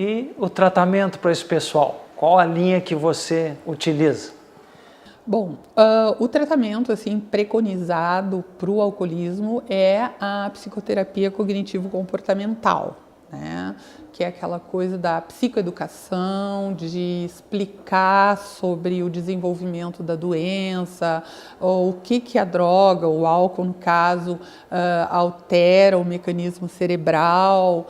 E o tratamento para esse pessoal? Qual a linha que você utiliza? Bom, o tratamento assim, preconizado para o alcoolismo é a psicoterapia cognitivo-comportamental, né? Que é aquela coisa da psicoeducação, de explicar sobre o desenvolvimento da doença, ou o que a droga, o álcool no caso, altera o mecanismo cerebral,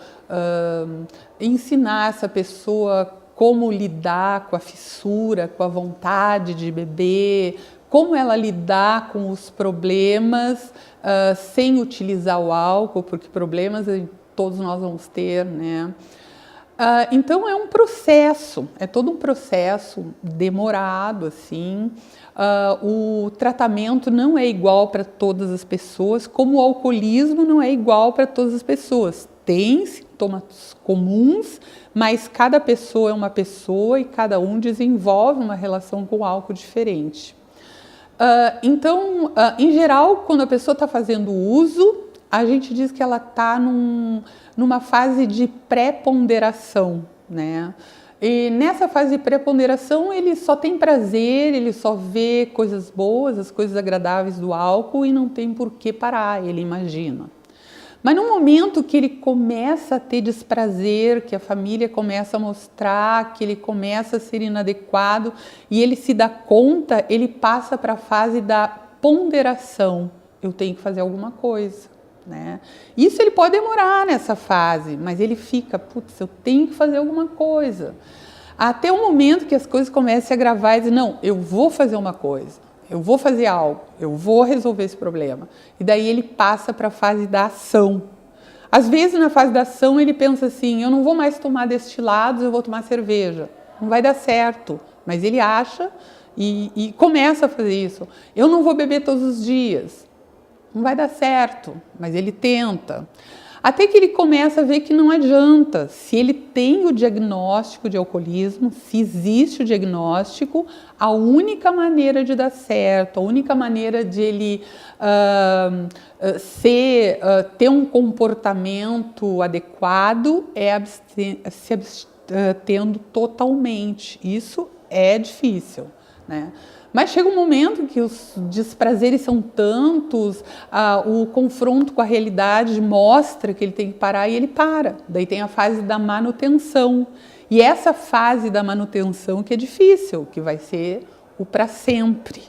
ensinar essa pessoa como lidar com a fissura, com a vontade de beber, como ela lidar com os problemas sem utilizar o álcool, porque problemas todos nós vamos ter, né? Então é um processo, é todo um processo demorado, assim. O tratamento não é igual para todas as pessoas, como o alcoolismo não é igual para todas as pessoas. Tem sintomas comuns, mas cada pessoa é uma pessoa e cada um desenvolve uma relação com o álcool diferente. Então, em geral, quando a pessoa está fazendo uso, a gente diz que ela está numa fase de pré-ponderação, né? E nessa fase de pré-ponderação ele só tem prazer, ele só vê coisas boas, as coisas agradáveis do álcool e não tem por que parar, ele imagina. Mas no momento que ele começa a ter desprazer, que a família começa a mostrar, que ele começa a ser inadequado e ele se dá conta, ele passa para a fase da ponderação. Eu tenho que fazer alguma coisa, né? Isso ele pode demorar nessa fase, mas ele fica, putz, eu tenho que fazer alguma coisa. Até o momento que as coisas começam a se agravar e dizer, não, eu vou fazer uma coisa. Eu vou fazer algo, eu vou resolver esse problema. E daí ele passa para a fase da ação. Às vezes, na fase da ação, ele pensa assim, eu não vou mais tomar destilados, eu vou tomar cerveja. Não vai dar certo, mas ele acha e começa a fazer isso. Eu não vou beber todos os dias. Não vai dar certo, mas ele tenta. Até que ele começa a ver que não adianta. Se ele tem o diagnóstico de alcoolismo, se existe o diagnóstico, a única maneira de dar certo, a única maneira de ele ter um comportamento adequado é se abstendo totalmente. Isso é difícil, né? Mas chega um momento que os desprazeres são tantos, o confronto com a realidade mostra que ele tem que parar e ele para. Daí tem a fase da manutenção. E essa fase da manutenção que é difícil, que vai ser o para sempre.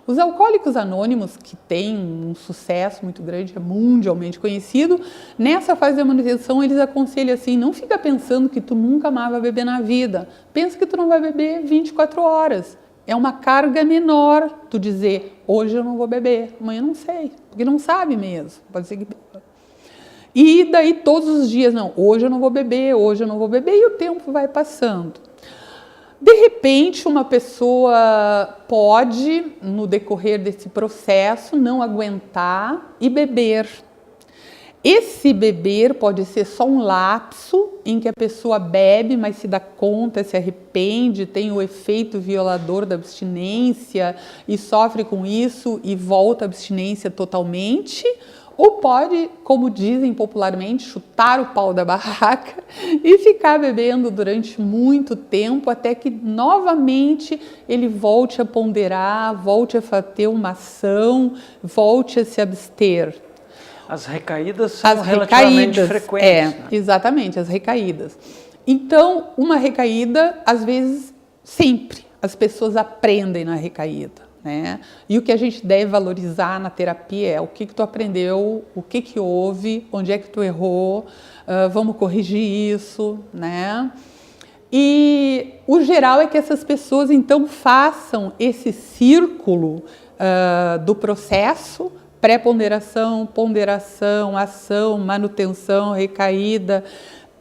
Os alcoólicos anônimos, que têm um sucesso muito grande, é mundialmente conhecido, nessa fase da manutenção eles aconselham assim, não fica pensando que tu nunca mais vai beber na vida. Pensa que tu não vai beber 24 horas. É uma carga menor tu dizer, hoje eu não vou beber, amanhã eu não sei, porque não sabe mesmo, pode ser que... E daí todos os dias, não, hoje eu não vou beber, hoje eu não vou beber, e o tempo vai passando. De repente, uma pessoa pode, no decorrer desse processo, não aguentar e beber. Esse beber pode ser só um lapso em que a pessoa bebe, mas se dá conta, se arrepende, tem o efeito violador da abstinência e sofre com isso e volta à abstinência totalmente, ou pode, como dizem popularmente, chutar o pau da barraca e ficar bebendo durante muito tempo até que novamente ele volte a ponderar, volte a ter uma ação, volte a se abster. As recaídas são relativamente frequentes. Né? Exatamente, as recaídas. Então, uma recaída, às vezes, sempre, as pessoas aprendem na recaída, né? E o que a gente deve valorizar na terapia é o que tu aprendeu, o que houve, onde é que tu errou, vamos corrigir isso, né? E o geral é que essas pessoas, então, façam esse círculo do processo, pré-ponderação, ponderação, ação, manutenção, recaída,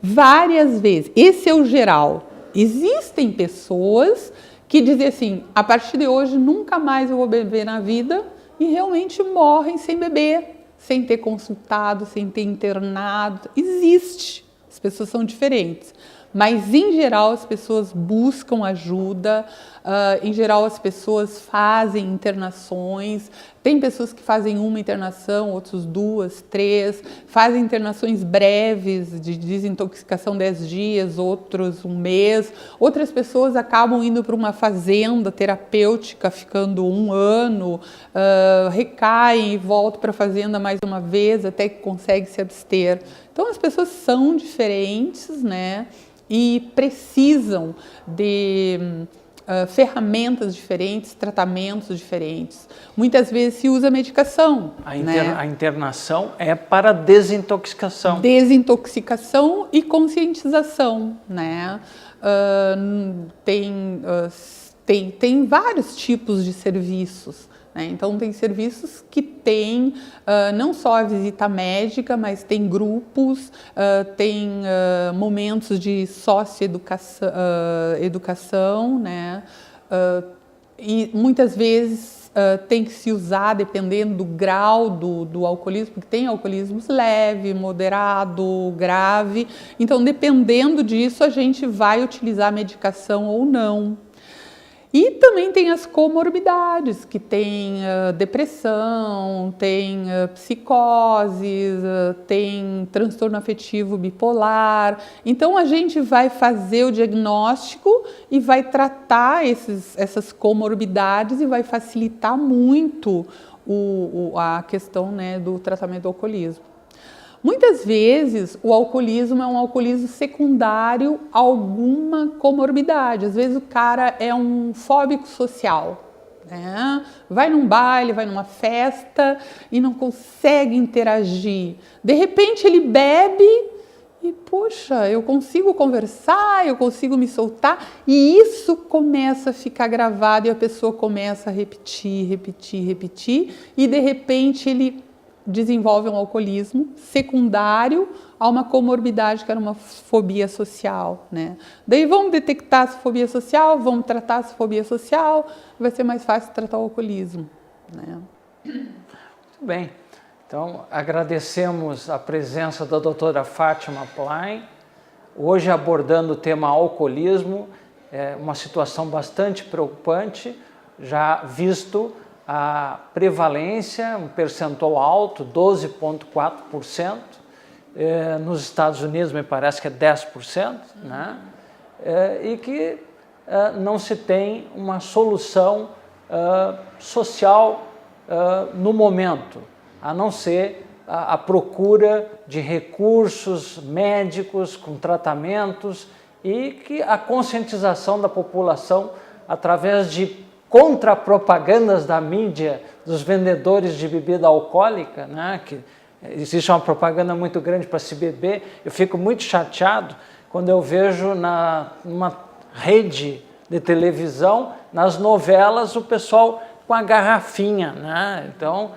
várias vezes. Esse é o geral. Existem pessoas que dizem assim, a partir de hoje nunca mais eu vou beber na vida e realmente morrem sem beber, sem ter consultado, sem ter internado. Existe. As pessoas são diferentes. mas em geral as pessoas buscam ajuda, em geral as pessoas fazem internações, tem pessoas que fazem uma internação, outros 2, 3, fazem internações breves de desintoxicação 10 dias, outros 1 mês, outras pessoas acabam indo para uma fazenda terapêutica, ficando 1 ano, recaem e voltam para a fazenda mais uma vez, até que consegue se abster. Então as pessoas são diferentes, né? E precisam de ferramentas diferentes, tratamentos diferentes. Muitas vezes se usa medicação. A internação é para desintoxicação. Desintoxicação e conscientização, né? Tem vários tipos de serviços, né? Então tem serviços que tem não só a visita médica, mas tem grupos, tem momentos de socioeducação, né? E muitas vezes tem que se usar, dependendo do grau do alcoolismo, porque tem alcoolismos leve, moderado, grave. Então, dependendo disso, a gente vai utilizar a medicação ou não. E também tem as comorbidades, que tem depressão, tem psicoses, tem transtorno afetivo bipolar. Então a gente vai fazer o diagnóstico e vai tratar essas comorbidades e vai facilitar muito a questão, né, do tratamento do alcoolismo. Muitas vezes o alcoolismo é um alcoolismo secundário a alguma comorbidade. Às vezes o cara é um fóbico social, né? Vai num baile, vai numa festa e não consegue interagir. De repente ele bebe e, poxa, eu consigo conversar, eu consigo me soltar, e isso começa a ficar gravado e a pessoa começa a repetir, e de repente ele desenvolve um alcoolismo secundário a uma comorbidade que era uma fobia social, né? Daí vamos detectar essa fobia social, vamos tratar essa fobia social, vai ser mais fácil tratar o alcoolismo, né? Muito bem. Então, agradecemos a presença da doutora Fátima Plein, hoje abordando o tema alcoolismo, uma situação bastante preocupante, já visto a prevalência, um percentual alto, 12,4%, nos Estados Unidos me parece que é 10%, né? E que não se tem uma solução social no momento, a não ser a procura de recursos médicos com tratamentos e que a conscientização da população através de contra-propagandas da mídia dos vendedores de bebida alcoólica, né, que existe uma propaganda muito grande para se beber. Eu fico muito chateado quando eu vejo numa rede de televisão, nas novelas, o pessoal com a garrafinha, né? Então,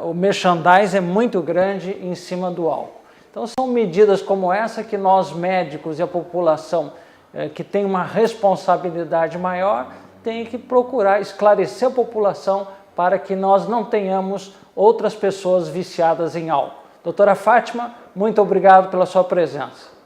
o merchandising é muito grande em cima do álcool. Então, são medidas como essa que nós médicos e a população que tem uma responsabilidade maior tem que procurar esclarecer a população para que nós não tenhamos outras pessoas viciadas em álcool. Doutora Fátima, muito obrigado pela sua presença.